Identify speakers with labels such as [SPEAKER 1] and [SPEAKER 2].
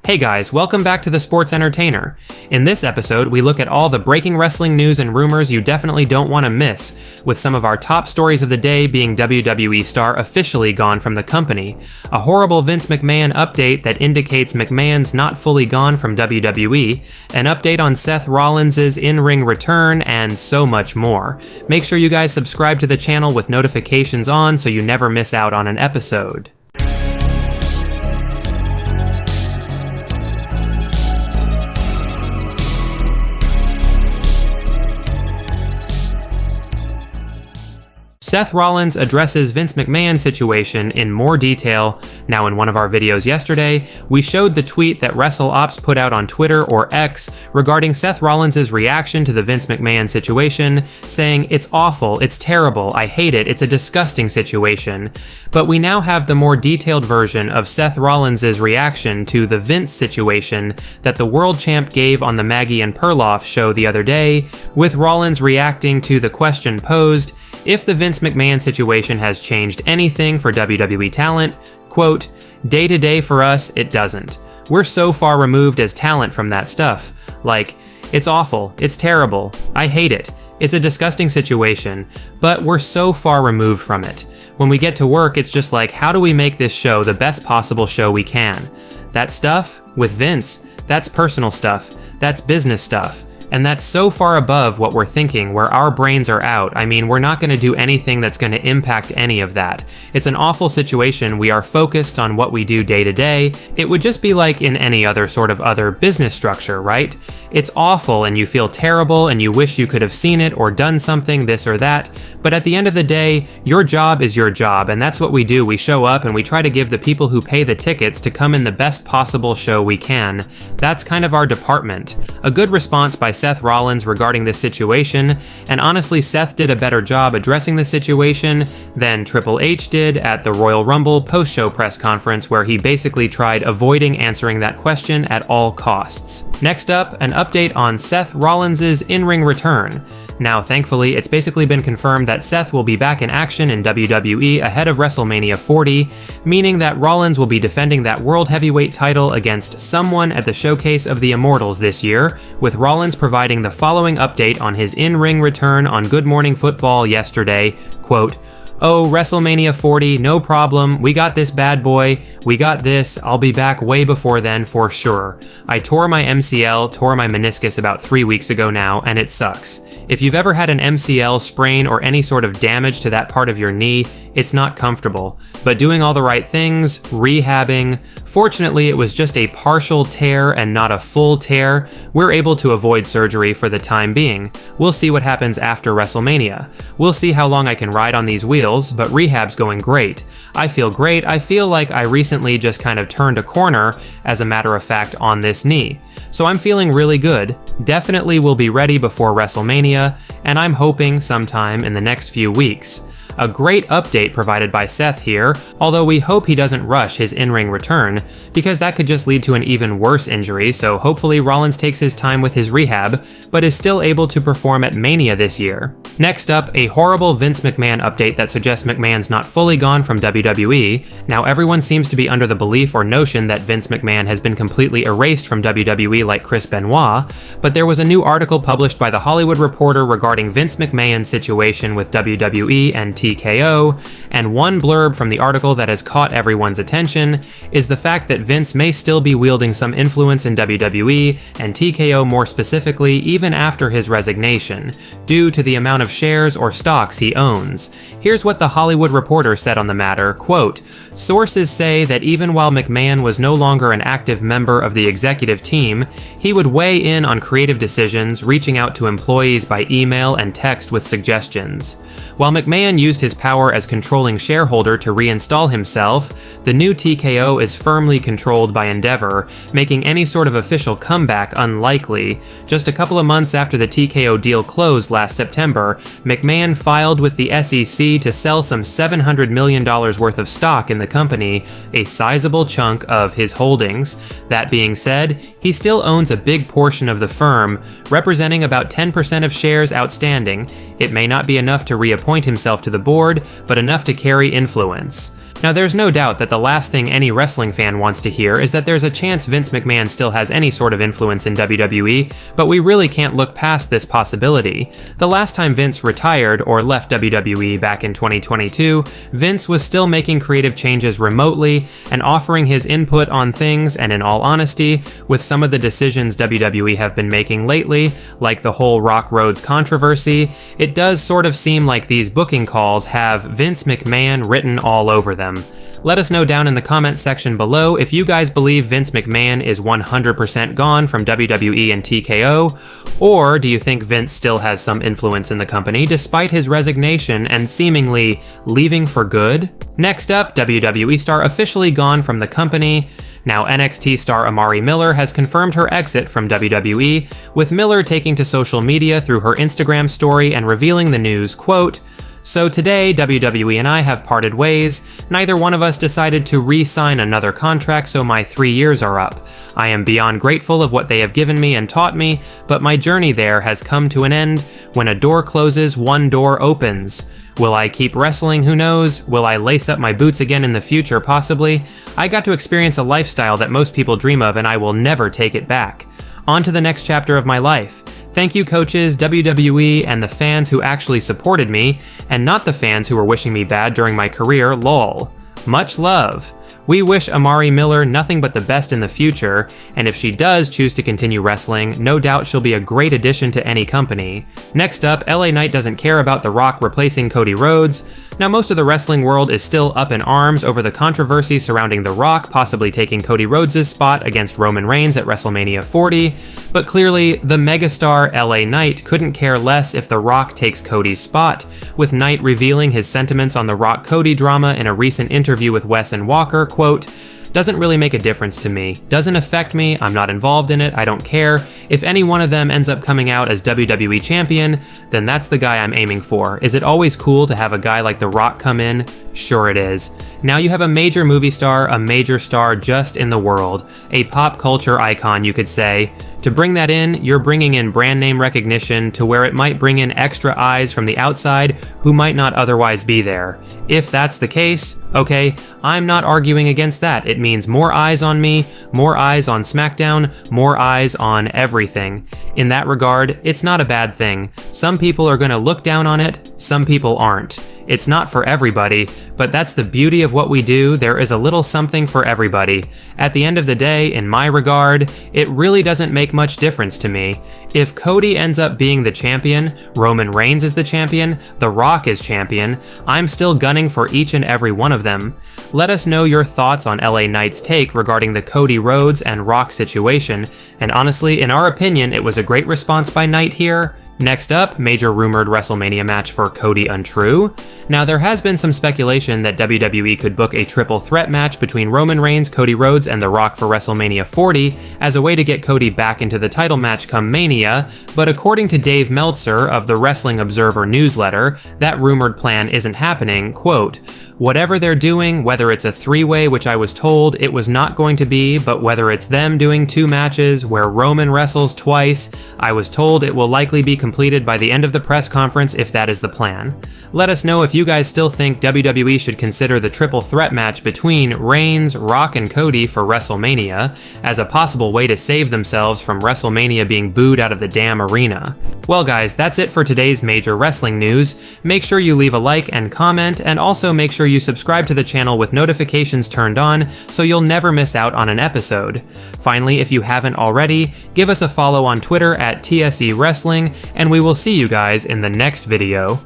[SPEAKER 1] Hey guys, welcome back to The Sports Entertainer. In this episode, we look at all the breaking wrestling news and rumors you definitely don't want to miss, with some of our top stories of the day being WWE star officially gone from the company, a horrible Vince McMahon update that indicates McMahon's not fully gone from WWE, an update on Seth Rollins' in-ring return, and so much more. Make sure you guys subscribe to the channel with notifications on so you never miss out on an episode. Seth Rollins addresses Vince McMahon's situation in more detail. Now, in one of our videos yesterday, we showed the tweet that WrestleOps put out on Twitter or X regarding Seth Rollins' reaction to the Vince McMahon situation, saying, "It's awful, it's terrible, I hate it, it's a disgusting situation." But we now have the more detailed version of Seth Rollins' reaction to the Vince situation that the world champ gave on the Maggie and Perloff show the other day, with Rollins reacting to the question posed, if the Vince McMahon situation has changed anything for WWE talent. Quote, "Day to day for us, it doesn't. We're so far removed as talent from that stuff. Like, it's awful, it's terrible, I hate it, it's a disgusting situation, but we're so far removed from it. When we get to work, it's just like, how do we make this show the best possible show we can? That stuff, with Vince, that's personal stuff, that's business stuff. And that's so far above what we're thinking, where our brains are out. I mean, we're not going to do anything that's going to impact any of that. It's an awful situation. We are focused on what we do day to day. It would just be like in any other sort of other business structure, right? It's awful and you feel terrible and you wish you could have seen it or done something, this or that. But at the end of the day, your job is your job, and that's what we do. We show up and we try to give the people who pay the tickets to come in the best possible show we can. That's kind of our department. A good response by Seth Rollins regarding this situation, and honestly Seth did a better job addressing the situation than Triple H did at the Royal Rumble post-show press conference, where he basically tried avoiding answering that question at all costs. Next up, an update on Seth Rollins' in-ring return. Now, thankfully, it's basically been confirmed that Seth will be back in action in WWE ahead of WrestleMania 40, meaning that Rollins will be defending that World Heavyweight title against someone at the Showcase of the Immortals this year, with Rollins providing the following update on his in-ring return on Good Morning Football yesterday, quote, "Oh, WrestleMania 40, no problem, we got this bad boy, we got this, I'll be back way before then for sure. I tore my MCL, tore my meniscus about 3 weeks ago now, and it sucks. If you've ever had an MCL sprain or any sort of damage to that part of your knee, it's not comfortable. But doing all the right things, rehabbing, fortunately it was just a partial tear and not a full tear, we're able to avoid surgery for the time being. We'll see what happens after WrestleMania. We'll see how long I can ride on these wheels, but rehab's going great. I feel great, I feel like I recently just kind of turned a corner, as a matter of fact, on this knee. So I'm feeling really good. Definitely will be ready before WrestleMania, and I'm hoping sometime in the next few weeks." A great update provided by Seth here, although we hope he doesn't rush his in-ring return, because that could just lead to an even worse injury, so hopefully Rollins takes his time with his rehab, but is still able to perform at Mania this year. Next up, a horrible Vince McMahon update that suggests McMahon's not fully gone from WWE. Now everyone seems to be under the belief or notion that Vince McMahon has been completely erased from WWE like Chris Benoit, but there was a new article published by The Hollywood Reporter regarding Vince McMahon's situation with WWE and TKO, and one blurb from the article that has caught everyone's attention is the fact that Vince may still be wielding some influence in WWE, and TKO more specifically, even after his resignation, due to the amount of shares or stocks he owns. Here's what The Hollywood Reporter said on the matter, quote, "Sources say that even while McMahon was no longer an active member of the executive team, he would weigh in on creative decisions, reaching out to employees by email and text with suggestions. While McMahon used his power as controlling shareholder to reinstall himself, the new TKO is firmly controlled by Endeavor, making any sort of official comeback unlikely. Just a couple of months after the TKO deal closed last September, McMahon filed with the SEC to sell some $700 million worth of stock in the company, a sizable chunk of his holdings. That being said, he still owns a big portion of the firm, representing about 10% of shares outstanding. It may not be enough to reappoint himself to the board, but enough to carry influence. Now, there's no doubt that the last thing any wrestling fan wants to hear is that there's a chance Vince McMahon still has any sort of influence in WWE, but we really can't look past this possibility. The last time Vince retired or left WWE back in 2022, Vince was still making creative changes remotely and offering his input on things, and in all honesty, with some of the decisions WWE have been making lately, like the whole Rock Rhodes controversy, it does sort of seem like these booking calls have Vince McMahon written all over them. Let us know down in the comments section below if you guys believe Vince McMahon is 100% gone from WWE and TKO, or do you think Vince still has some influence in the company despite his resignation and seemingly leaving for good? Next up, WWE star officially gone from the company. Now, NXT star Amari Miller has confirmed her exit from WWE, with Miller taking to social media through her Instagram story and revealing the news, quote, "So today, WWE and I have parted ways. Neither one of us decided to re-sign another contract, so my 3 years are up. I am beyond grateful of what they have given me and taught me, but my journey there has come to an end. When a door closes, one door opens. Will I keep wrestling? Who knows? Will I lace up my boots again in the future? Possibly. I got to experience a lifestyle that most people dream of, and I will never take it back. On to the next chapter of my life. Thank you, coaches, WWE, and the fans who actually supported me, and not the fans who were wishing me bad during my career, lol. Much love. We wish Amari Miller nothing but the best in the future, and if she does choose to continue wrestling, no doubt she'll be a great addition to any company. Next up, LA Knight doesn't care about The Rock replacing Cody Rhodes. Now, most of the wrestling world is still up in arms over the controversy surrounding The Rock possibly taking Cody Rhodes' spot against Roman Reigns at WrestleMania 40, but clearly, the megastar LA Knight couldn't care less if The Rock takes Cody's spot, with Knight revealing his sentiments on the Rock-Cody drama in a recent interview with Wes and Walker, quote, "Doesn't really make a difference to me. Doesn't affect me, I'm not involved in it, I don't care. If any one of them ends up coming out as WWE champion, then that's the guy I'm aiming for. Is it always cool to have a guy like The Rock come in? Sure it is. Now you have a major movie star, a major star just in the world. A pop culture icon, you could say. To bring that in, you're bringing in brand name recognition to where it might bring in extra eyes from the outside who might not otherwise be there. If that's the case, okay, I'm not arguing against that. It means more eyes on me, more eyes on SmackDown, more eyes on everything. In that regard, it's not a bad thing. Some people are gonna look down on it, some people aren't. It's not for everybody, but that's the beauty of what we do. There is a little something for everybody. At the end of the day, in my regard, it really doesn't make much difference to me. If Cody ends up being the champion, Roman Reigns is the champion, The Rock is champion, I'm still gunning for each and every one of them. Let us know your thoughts on LA Knight's take regarding the Cody Rhodes and Rock situation, and honestly, in our opinion, it was a great response by Knight here. Next up, major rumored WrestleMania match for Cody untrue. Now, there has been some speculation that WWE could book a triple threat match between Roman Reigns, Cody Rhodes, and The Rock for WrestleMania 40 as a way to get Cody back into the title match come Mania, but according to Dave Meltzer of the Wrestling Observer newsletter, that rumored plan isn't happening, quote, "Whatever they're doing, whether it's a three-way, which I was told it was not going to be, but whether it's them doing 2 matches where Roman wrestles twice, I was told it will likely be completed by the end of the press conference if that is the plan. Let us know if you guys still think WWE should consider the triple threat match between Reigns, Rock, and Cody for WrestleMania as a possible way to save themselves from WrestleMania being booed out of the damn arena." Well guys, that's it for today's major wrestling news. Make sure you leave a like and comment, and also make sure you subscribe to the channel with notifications turned on so you'll never miss out on an episode. Finally, if you haven't already, give us a follow on Twitter at TSE Wrestling, and we will see you guys in the next video.